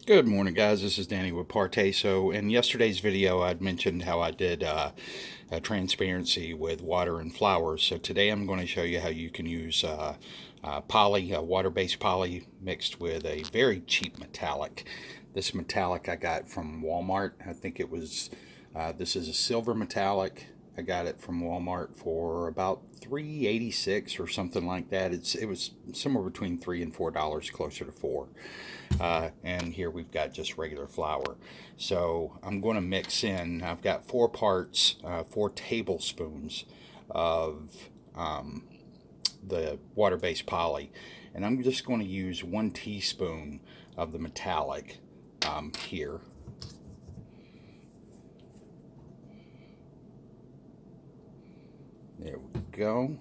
Good morning, guys. This is Danny with ParTay. So, in yesterday's video, I'd mentioned how I did a transparency with water and flowers. So, today I'm going to show you how you can use poly, water-based poly, mixed with a very cheap metallic. This metallic I got from Walmart. I think it was, this is a silver metallic. I got it from Walmart for about $3.86 or something like that. It was somewhere between $3 and $4, closer to $4. And here we've got just regular flour. So I'm going to mix in. I've got 4 parts, 4 tablespoons of the water-based poly, and I'm just going to use 1 teaspoon of the metallic here. There we go.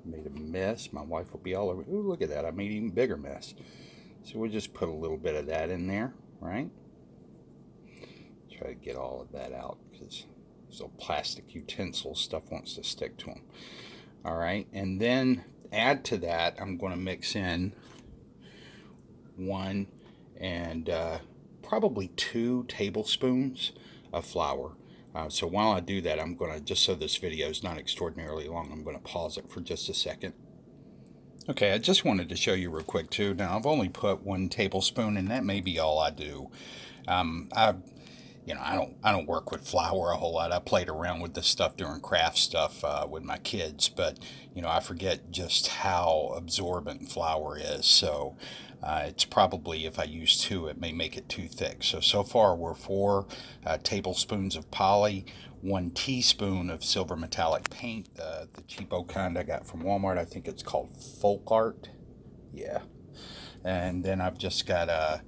Made a mess. My wife will be all over. Ooh, look at that. I made an even bigger mess. So we'll just put a little bit of that in there, right? Try to get all of that out because those little plastic utensils, stuff wants to stick to them. All right, and then add to that, I'm going to mix in 1 and probably 2 tablespoons of flour. So while I do that, I'm going to, just so this video is not extraordinarily long, I'm going to pause it for just a second. Okay, I just wanted to show you real quick too. Now I've only put 1 tablespoon, and that may be all I do. I don't work with flour a whole lot. I played around with this stuff during craft stuff with my kids, but I forget just how absorbent flour is. So it's probably, if I use 2, it may make it too thick. So far we're 4 tablespoons of poly, 1 teaspoon of silver metallic paint, the cheapo kind I got from Walmart. I think it's called Folk Art. Yeah. And then I've just got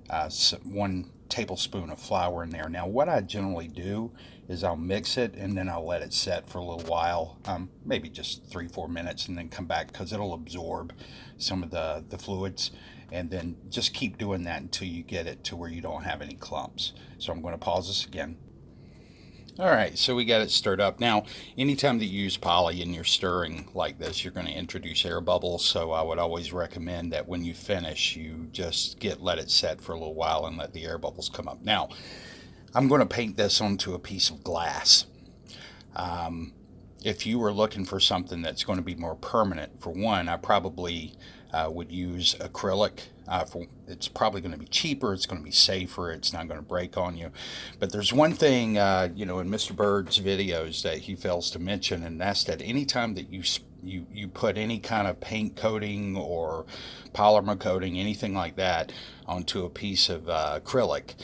1 tablespoon of flour in there. Now what I generally do is I'll mix it and then I'll let it set for a little while, maybe just 3-4 minutes, and then come back because it'll absorb some of the fluids, and then just keep doing that until you get it to where you don't have any clumps. So I'm going to pause this again. All right, so we got it stirred up. Now, anytime that you use poly and you're stirring like this, you're going to introduce air bubbles. So I would always recommend that when you finish, you just let it set for a little while and let the air bubbles come up. Now, I'm going to paint this onto a piece of glass. If you were looking for something that's going to be more permanent, for one, I probably would use acrylic. It's probably going to be cheaper, it's going to be safer, it's not going to break on you. But there's one thing, in Mr. Bird's videos that he fails to mention, and that's that anytime that you put any kind of paint coating or polymer coating, anything like that, onto a piece of acrylic,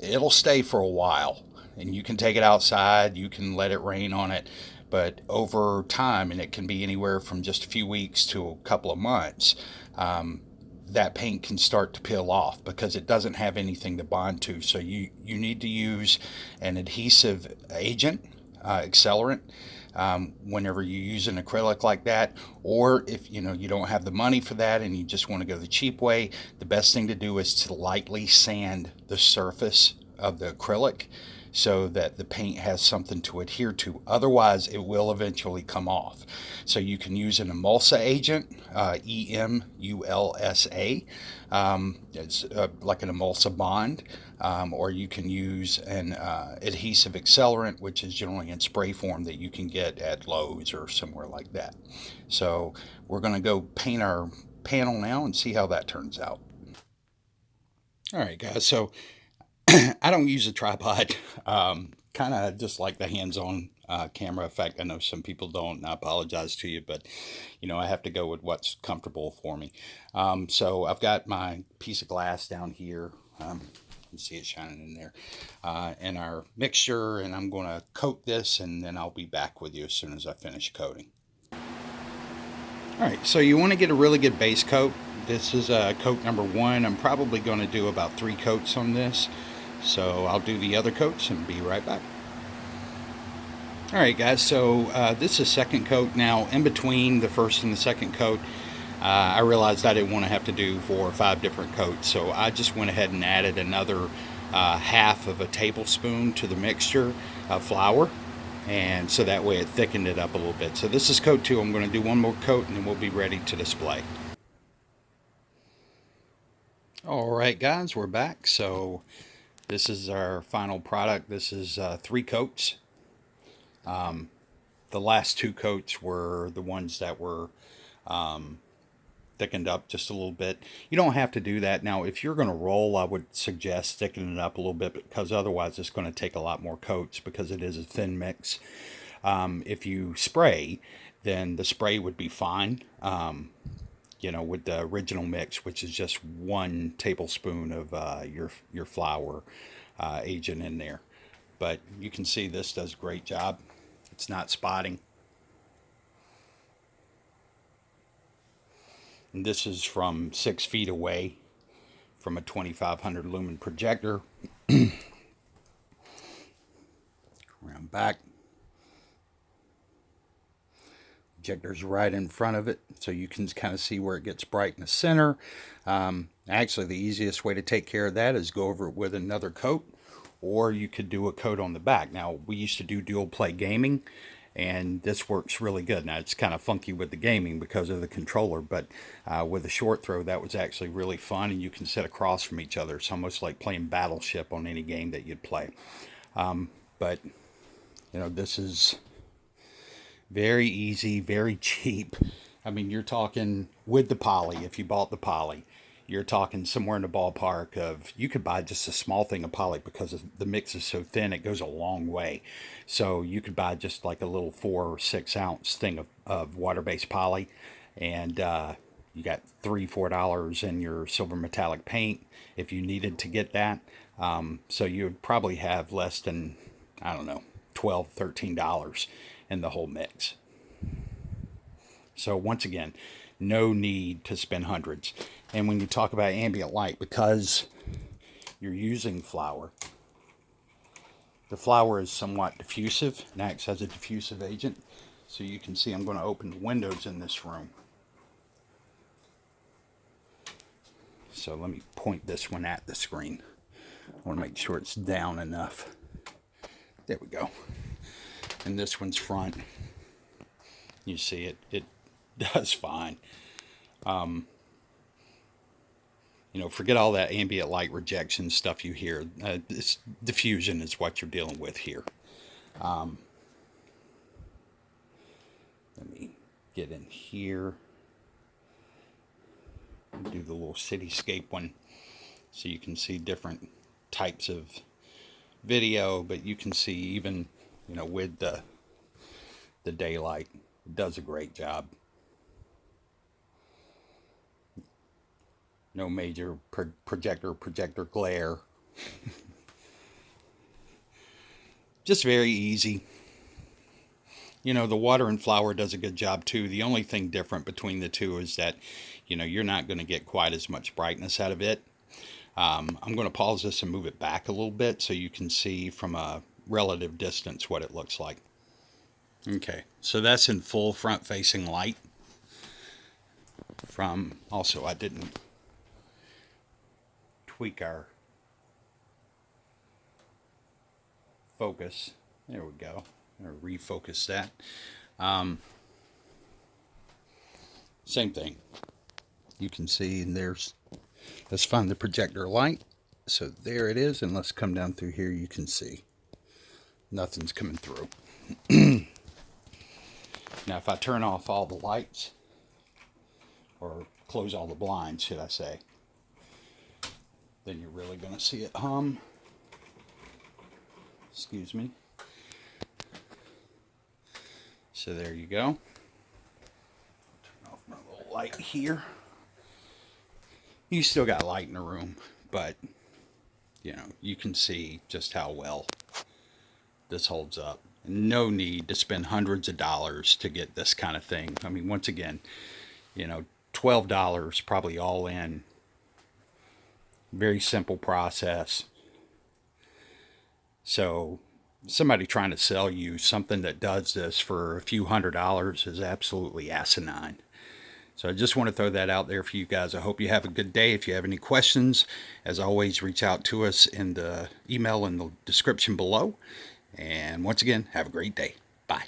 it'll stay for a while. And you can take it outside, you can let it rain on it, but over time, and it can be anywhere from just a few weeks to a couple of months, that paint can start to peel off because it doesn't have anything to bond to. So you need to use an adhesive agent, accelerant, whenever you use an acrylic like that. Or if you don't have the money for that and you just want to go the cheap way, the best thing to do is to lightly sand the surface of the acrylic so that the paint has something to adhere to. Otherwise, it will eventually come off. So you can use an emulsa agent, EMULSA. It's like an emulsa bond. Or you can use an adhesive accelerant, which is generally in spray form that you can get at Lowe's or somewhere like that. So we're going to go paint our panel now and see how that turns out. All right, guys. So I don't use a tripod. Kind of just like the hands-on camera effect. I know some people don't, and I apologize to you, but I have to go with what's comfortable for me. So I've got my piece of glass down here. You can see it shining in there, and our mixture, and I'm going to coat this, and then I'll be back with you as soon as I finish coating. All right, so you want to get a really good base coat. This is coat number 1. I'm probably going to do about 3 coats on this. So I'll do the other coats and be right back. Alright guys, so this is second coat. Now in between the first and the second coat, I realized I didn't want to have to do 4 or 5 different coats. So I just went ahead and added another half of a tablespoon to the mixture of flour. And so that way it thickened it up a little bit. So this is coat 2. I'm going to do 1 more coat and then we'll be ready to display. All right, guys, we're back. So this is our final product. This is 3 coats. The last 2 coats were the ones that were thickened up just a little bit. You don't have to do that. Now, if you're going to roll, I would suggest thickening it up a little bit, because otherwise it's going to take a lot more coats because it is a thin mix. If you spray, then the spray would be fine. With the original mix, which is just 1 tablespoon of your flour agent in there. But you can see this does a great job. It's not spotting. And this is from 6 feet away from a 2500 lumen projector. Around back. Projector's right in front of it, so you can kind of see where it gets bright in the center. Actually, the easiest way to take care of that is go over it with another coat, or you could do a coat on the back. Now, we used to do dual play gaming, and this works really good. Now, it's kind of funky with the gaming because of the controller, but with the short throw, that was actually really fun, and you can sit across from each other. It's almost like playing Battleship on any game that you'd play. But this is very easy, very cheap. I mean, you're talking with the poly, if you bought the poly, you're talking somewhere in the ballpark of, you could buy just a small thing of poly because the mix is so thin, it goes a long way. So you could buy just like a little 4 or 6 ounce thing of water-based poly, and you got $3-4 in your silver metallic paint if you needed to get that. So you would probably have less than, I don't know, $12-13 in the whole mix. So once again, no need to spend hundreds. And when you talk about ambient light, because you're using flour, the flour is somewhat diffusive and acts as a diffusive agent. So you can see I'm going to open the windows in this room. So let me point this one at the screen. I want to make sure it's down enough. There we go. And this one's front. You see it does fine. Forget all that ambient light rejection stuff you hear. This diffusion is what you're dealing with here. Let me get in here. Do the little cityscape one so you can see different types of video, but you can see even with the daylight, it does a great job. No major projector glare. Just very easy. The water and flour does a good job too. The only thing different between the two is that you're not going to get quite as much brightness out of it. I'm going to pause this and move it back a little bit so you can see from a relative distance what it looks like. Okay, so that's in full front-facing light. Also, I didn't tweak our focus. There we go. Or refocus that. Same thing. You can see, and let's find the projector light. So there it is, and let's come down through here. You can see nothing's coming through. Now, if I turn off all the lights, or close all the blinds, should I say, then you're really going to see it hum. Excuse me. So there you go. Turn off my little light here. You still got light in the room, but you can see just how well this holds up. No need to spend hundreds of dollars to get this kind of thing. I mean, once again, $12 probably all in. Very simple process. So somebody trying to sell you something that does this for a few $100s is absolutely asinine. So I just want to throw that out there for you guys. I hope you have a good day. If you have any questions, as always, reach out to us in the email in the description below. And once again, have a great day. Bye.